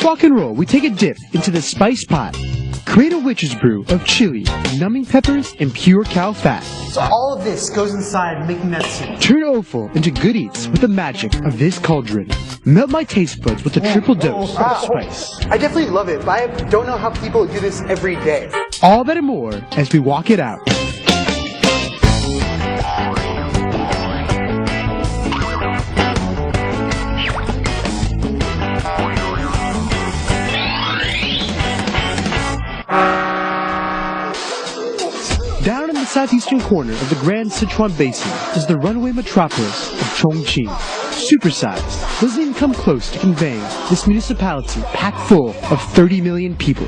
rock and roll, we take a dip into the spice pot. Create a witch's brew of chili, numbing peppers, and pure cow fat. So all of this goes inside making that soup. Turn offal into good eats with the magic of this cauldron. Melt my taste buds with a triple dose of spice. I definitely love it, but I don't know how people do this every day. All that and more as we walk it out. Down in the southeastern corner of the Grand Sichuan Basin is the runaway metropolis of Chongqing. Supersized, doesn't even come close to conveying this municipality packed full of 30 million people.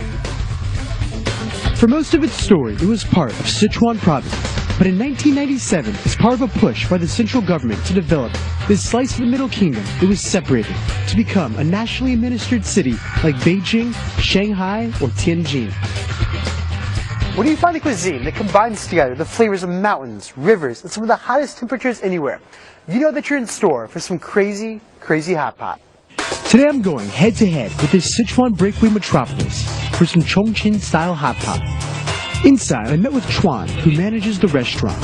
For most of its story, it was part of Sichuan province, but in 1997, as part of a push by the central government to develop this slice of the Middle Kingdom, it was separated to become a nationally administered city like Beijing, Shanghai, or Tianjin. When you find a cuisine that combines together the flavors of mountains, rivers, and some of the hottest temperatures anywhere, you know that you're in store for some crazy, crazy hot pot. Today I'm going head-to-head with this Sichuan breakaway metropolis for some Chongqing-style hot pot. Inside, I met with Chuan, who manages the restaurant.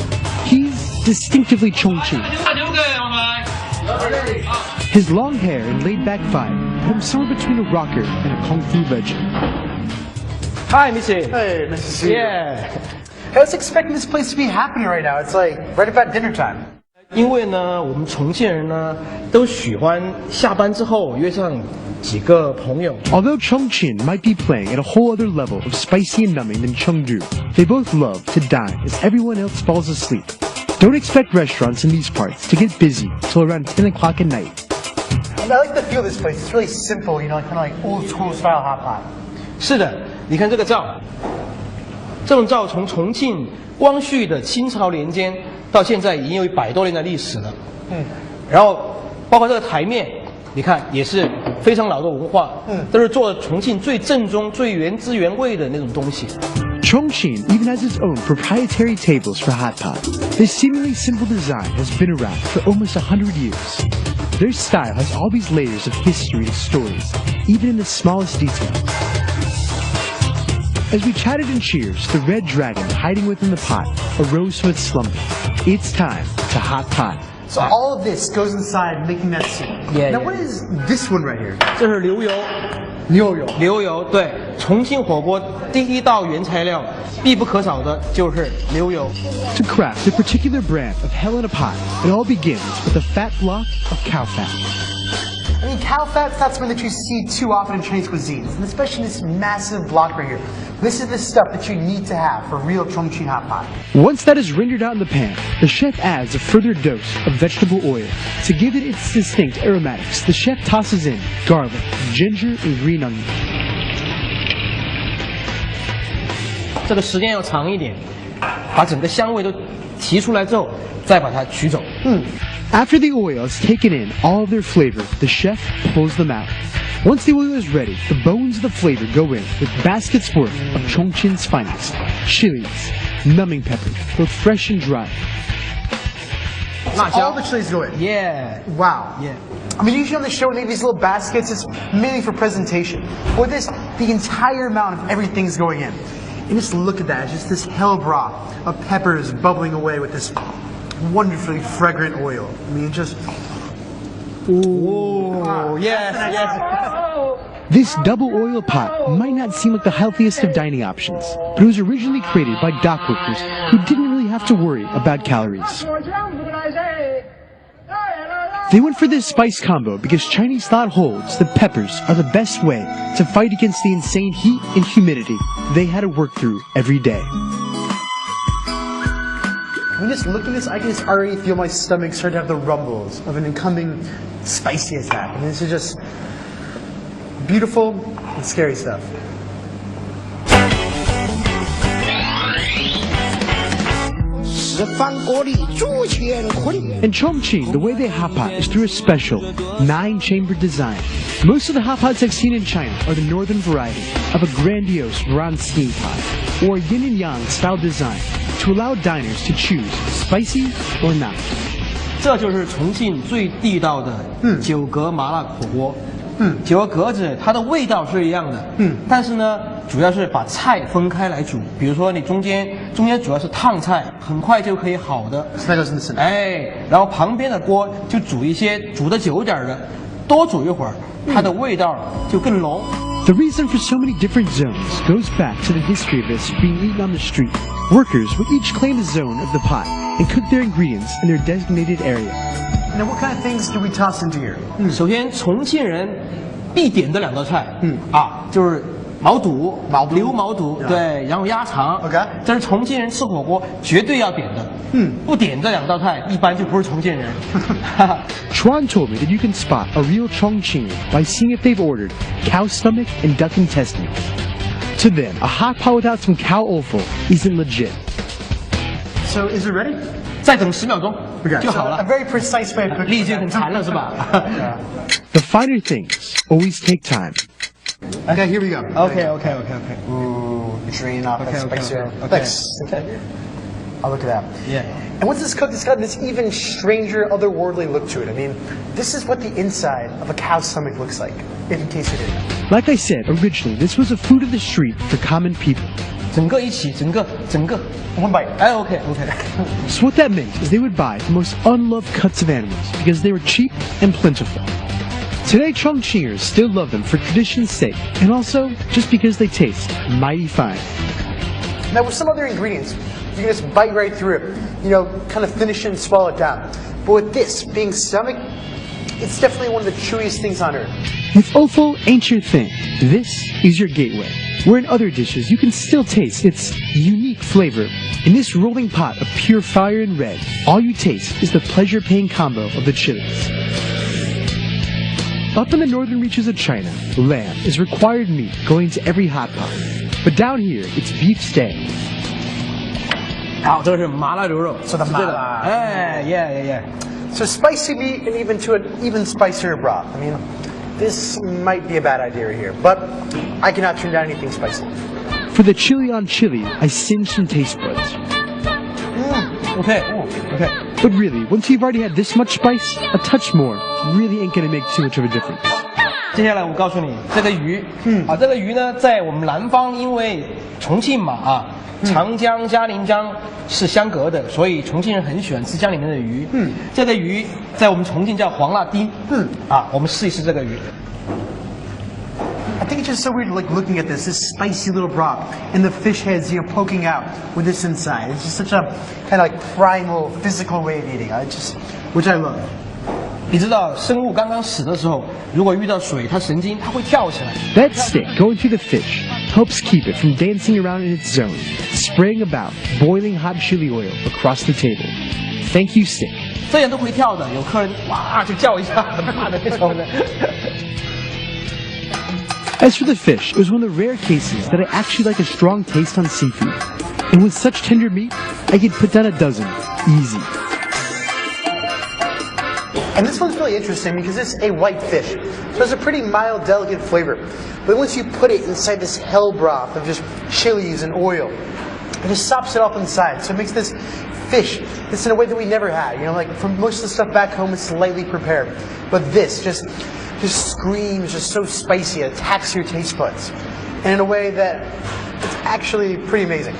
He's distinctively Chongqing. His long hair and laid-back vibe put him somewhere between a rocker and a kung fu legend. Hi, Missy. Hey, nice to see you. Yeah. I was expecting this place to be happening right now. It's like right about dinner time. 因为呢，我们重庆人呢都喜欢下班之后约上几个朋友。Although Chongqing might be playing at a whole other level of spicy and numbing than Chengdu, they both love to dine as everyone else falls asleep. Don't expect restaurants in these parts to get busy till around 10 o'clock at night. I like the feel of this place. It's really simple, you know, kind of like old school style hot pot. 是的，你看这个灶，这种灶从重庆光绪的清朝年间到现在已经有100多年的历史了。然后包括这个台面，你看也是非常老的文化。都是做重庆最正宗、最原汁原味的那种东西。Chongqing even has its own proprietary tables for hot pot. This seemingly simple design has been around for almost 100 years. Their style has all these layers of history and stories, even in the smallest details. As we chatted and cheers, the red dragon hiding within the pot arose from its slumber. It's time to hot pot. So all of this goes inside making that soup. Yeah. Now what is this one right here? 这是牛油。牛油，对，重庆火锅第一道原材料必不可少的就是牛油。To craft a particular brand of hell in a pot, it all begins with a fat block of cow fat. I mean, cow fat's not something that you see too often in Chinese cuisines, and especially this massive block right here. This is the stuff that you need to have for real Chongqing hot pot. Once that is rendered out in the pan, the chef adds a further dose of vegetable oil. To give it its distinct aromatics, the chef tosses in garlic, ginger, and green onion. 这个时间要长一点，把整个香味都提出来之后，再把它取走。After the oil is taken in all of their flavor, the chef pulls them out. Once the oil is ready, the bones of the flavor go in with baskets worth of Chongqing's finest chilies, numbing peppers, both fresh and dry. So all the chilies go in? Yeah. Wow. Yeah. I mean, usually on the show, when they have these little baskets, it's mainly for presentation. With this, the entire amount of everything's going in. And just look at that, just this hell broth of peppers bubbling away with this wonderfully fragrant oil. I mean, just... Oh, yes. This double oil pot might not seem like the healthiest of dining options, but it was originally created by dock workers who didn't really have to worry about calories. They went for this spice combo because Chinese thought holds that peppers are the best way to fight against the insane heat and humidity they had to work through every day. I mean, just looking at this, I can just already feel my stomach start to have the rumbles of an incoming spicy attack. I mean, this is just beautiful and scary stuff. In Chongqing, the way they hot pot is through a special 9-chamber design. Most of the hot pots I've seen in China are the northern variety of a grandiose round steam pot, or yin and yang style design, to allow diners to choose spicy or not. 这就是重庆最地道的9格麻辣火锅。9个格子，它的味道是一样的，但是呢，主要是把菜分开来煮。比如说你中间主要是烫菜，很快就可以好的，哎，然后旁边的锅就煮一些煮得久点的，多煮一会儿，它的味道就更浓。The reason for so many different zones goes back to the history of this being eaten on the street. Workers would each claim a zone of the pot and cook their ingredients in their designated area. Now, what kind of things do we toss into here? 首先，重庆人必点的2道菜，就是毛肚、牛毛肚，对，然后鸭肠。OK， 这是重庆人吃火锅绝对要点的。不点这2道菜，一般就不是重庆人。Chuan told me that you can spot a real Chongqing by seeing if they've ordered cow stomach and duck intestine. To them, a hot pot without some cow offal isn't legit. So, is it ready? 再等10秒钟就好了。 A very precise way of cooking. 力就很馋了是吧？ The finer things always take time. Okay, here we go. OK. Ooh, you're draining off that spicy. Okay. Thanks. Okay. Oh, look at that. Yeah. And once it's cooked, it's got this even stranger, otherworldly look to it. I mean, this is what the inside of a cow's stomach looks like, in case you didn't. Like I said, originally, this was a food of the street for common people. 整个一起，整个。 One bite. 哎 ，OK。 So what that meant is they would buy the most unloved cuts of animals because they were cheap and plentiful. Today, Chongqingers still love them for tradition's sake, and also just because they taste mighty fine. Now, with some other ingredients, you can just bite right through it, kind of finish it and swallow it down. But with this, being stomach, it's definitely one of the chewiest things on earth. If offal ain't your thing, this is your gateway. Where in other dishes you can still taste its unique flavor. In this rolling pot of pure fire and red, all you taste is the pleasure-paying combo of the chilies. Up in the northern reaches of China, lamb is required meat going into every hot pot. But down here, it's beef steak. 好，这个是麻辣牛肉，是的，麻辣。哎 ，yeah. So spicy meat and even to an even spicier broth. I mean, this might be a bad idea here, but I cannot turn down anything spicy. For the chili on chili, I singed some taste buds. OK. But really, once you've already had this much spice, a touch more really ain't gonna make too much of a difference. 接下来我告诉你，这个鱼，这个鱼呢，在我们南方，因为重庆嘛长江、嘉陵江是相隔的，所以重庆人很喜欢吃江里面的鱼。这个鱼在我们重庆叫黄辣丁。我们试一试这个鱼。I think it's just so weird, like looking at this spicy little broth, and the fish heads, poking out with this inside. It's just such a kind of like primal, physical way of eating. Which I love. 你知道生物刚刚死的时候，如果遇到水，它神经它会跳起来。That stick going through the fish helps keep it from dancing around in its zone, spraying about boiling hot chili oil across the table. Thank you, stick. 这样都会跳的，有客人哇就叫一下，很怕的那种的。As for the fish, it was one of the rare cases that I actually like a strong taste on seafood. And with such tender meat, I could put down a dozen, easy. And this one's really interesting because it's a white fish. So it's a pretty mild, delicate flavor. But once you put it inside this hell broth of just chilies and oil, it just sops it up inside. So it makes this fish, it's in a way that we never had. Like for most of the stuff back home, it's lightly prepared. But this just screams, just so spicy, it attacks your taste buds. And in a way that it's actually pretty amazing.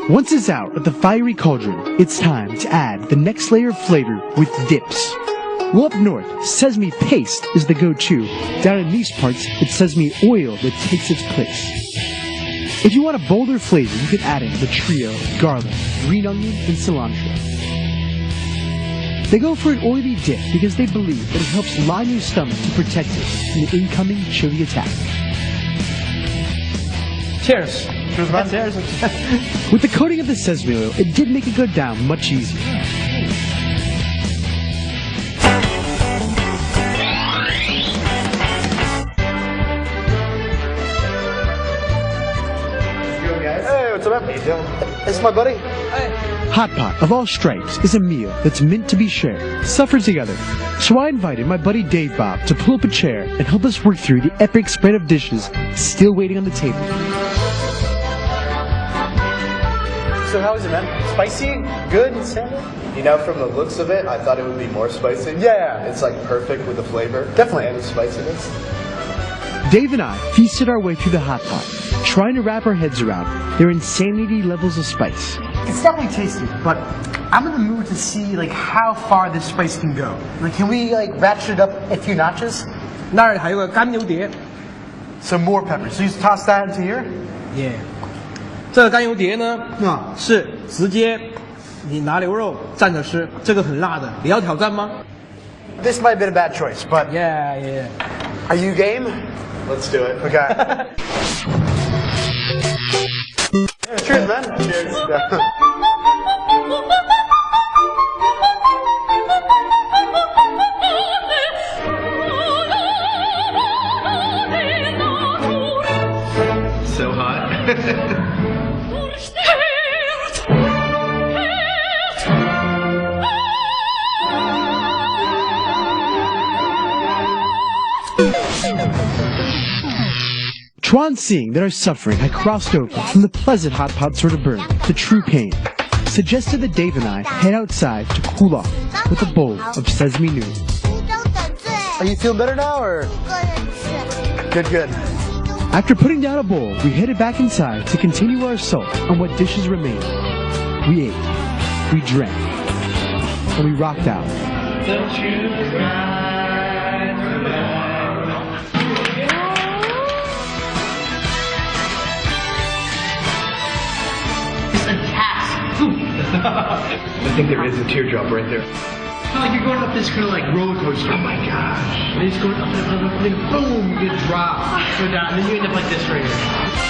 Once it's out of the fiery cauldron, it's time to add the next layer of flavor with dips. Well, up north, sesame paste is the go-to. Down in these parts, it's sesame oil that takes its place. If you want a bolder flavor, you can add in the trio of garlic, green onion, and cilantro. They go for an oily dip because they believe that it helps line your stomach to protect it from the incoming chili attack. Cheers. Cheers. With the coating of the sesame oil, it did make it go down much easier. Hey, what's up? This is my buddy. Hot pot of all stripes is a meal that's meant to be shared, suffered together. So I invited my buddy Dave Bob to pull up a chair and help us work through the epic spread of dishes still waiting on the table. So how is it, man? Spicy? Good? Salmon? You know, from the looks of it, I thought it would be more spicy. Yeah. It's like perfect with the flavor. Definitely. And the spiciness. Dave and I feasted our way through the hot pot, trying to wrap our heads around their insanity levels of spice. It's definitely tasty, but I'm in the mood to see like how far this spice can go. Like, can we like ratchet it up a few notches? 那儿还有个干油碟 Some more pepper. So you just toss that into here? ，yeah。这个干油碟呢，啊是直接你拿牛肉蘸着吃，这个很辣的，你要挑战吗 This might have been a bad choice, but ？Yeah. are you game? Let's do it. Okay. Cheers, man. Cheers. So hot. Tron, seeing that our suffering had crossed over from the pleasant hot pot sort of burn to true pain, suggested that Dave and I head outside to cool off with a bowl of sesame noodles. Are you feeling better now, or? Good. After putting down a bowl, we headed back inside to continue our assault on what dishes remained. We ate, we drank, and we rocked out. I think there is a teardrop right there. Like you're going up this kind of like roller coaster. Oh my gosh. And it's going up and boom, you get dropped. So down, and then you end up like this right here.